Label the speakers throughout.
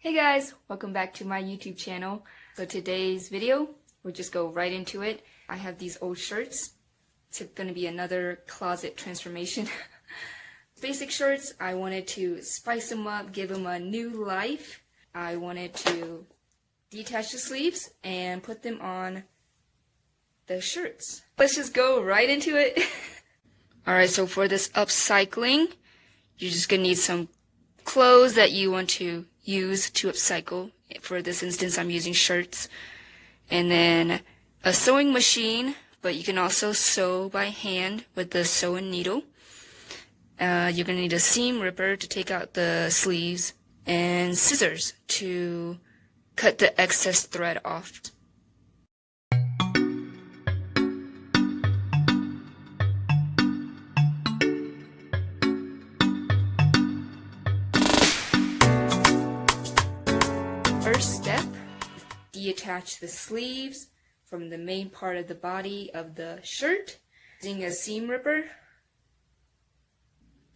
Speaker 1: Hey guys, welcome back to my YouTube channel. So today's video, we'll just go right into it. I have these old shirts. It's going to be another closet transformation. Basic shirts, I wanted to spice them up, give them a new life. I wanted to detach the sleeves and put them on the shirts. Let's just go right into it. Alright, so for this upcycling, you're just going to need some clothes that you want to use to upcycle. For this instance, I'm using shirts. And then a sewing machine, but you can also sew by hand with the sewing needle. You're going to need a seam ripper to take out the sleeves and scissors to cut the excess thread off. First step, detach the sleeves from the main part of the body of the shirt. Using a seam ripper,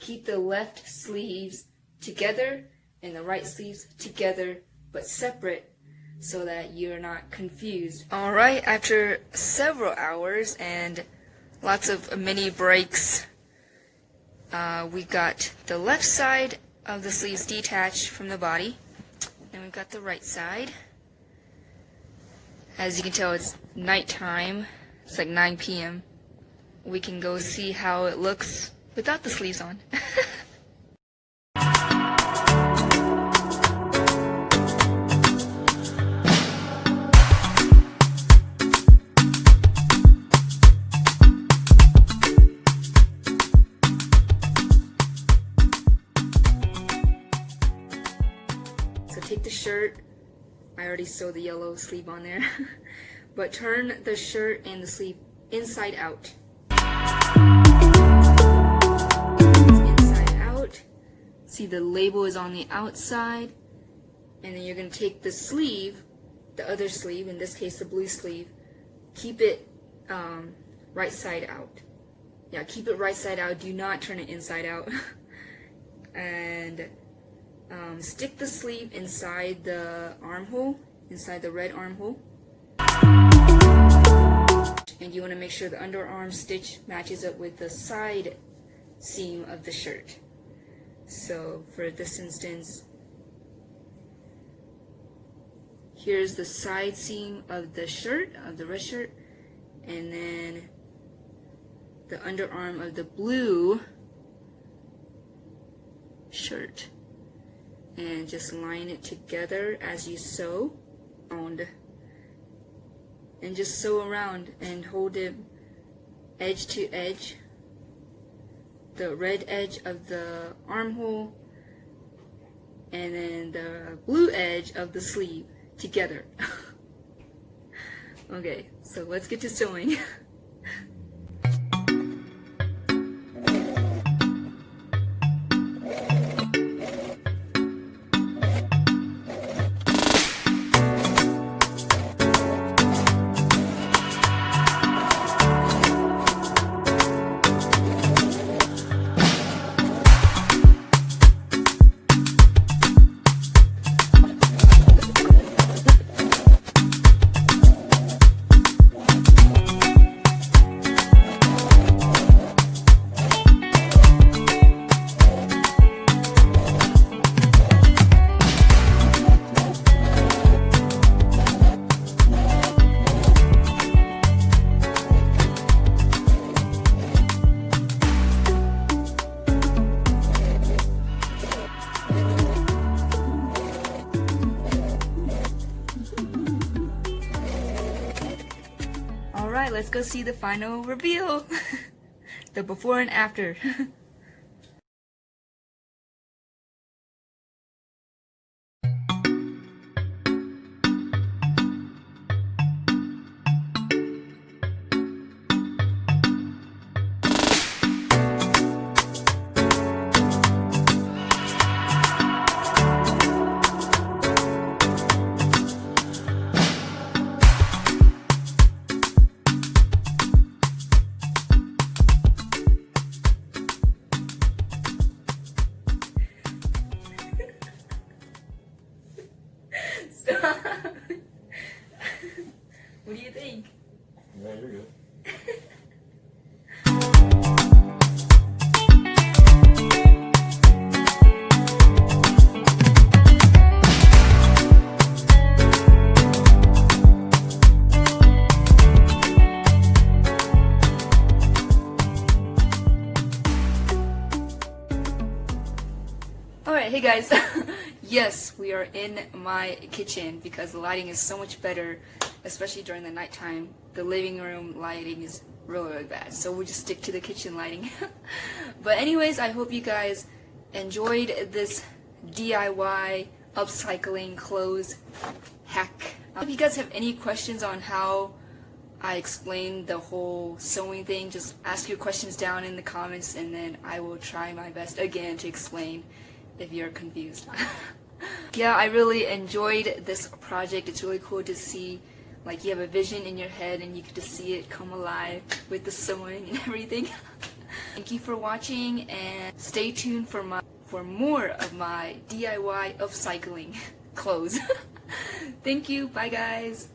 Speaker 1: keep the left sleeves together and the right sleeves together but separate so that you're not confused. Alright, after several hours and lots of mini breaks, we got the left side of the sleeves detached from the body. Then we've got the right side. As you can tell, it's nighttime. It's like 9 p.m. We can go see how it looks without the sleeves on. So take the shirt, I already sewed the yellow sleeve on there, but turn the shirt and the sleeve inside out. Inside out. See, the label is on the outside, and then you're going to take the sleeve, the other sleeve, in this case the blue sleeve, keep it right side out. Yeah, keep it right side out, do not turn it inside out. And stick the sleeve inside the armhole, inside the red armhole. And you want to make sure the underarm stitch matches up with the side seam of the shirt. So for this instance, here's the side seam of the shirt, of the red shirt, and then the underarm of the blue shirt. And just line it together as you sew, and just sew around and hold it edge to edge, the red edge of the armhole and then the blue edge of the sleeve together. Okay, so let's get to sewing. Alright, let's go see the final reveal. The before and after. closed. What do you think?
Speaker 2: Yeah, you're good.
Speaker 1: Alright, hey guys. Yes, we are in my kitchen because the lighting is so much better, especially during the nighttime. The living room lighting is really, really bad, so we'll just stick to the kitchen lighting. But anyways, I hope you guys enjoyed this DIY upcycling clothes hack. If you guys have any questions on how I explained the whole sewing thing, just ask your questions down in the comments and then I will try my best again to explain if you're confused. Yeah, I really enjoyed this project. It's really cool to see, like, you have a vision in your head and you get to see it come alive with the sewing and everything. Thank you for watching and stay tuned for more of my DIY upcycling clothes. Thank you. Bye guys.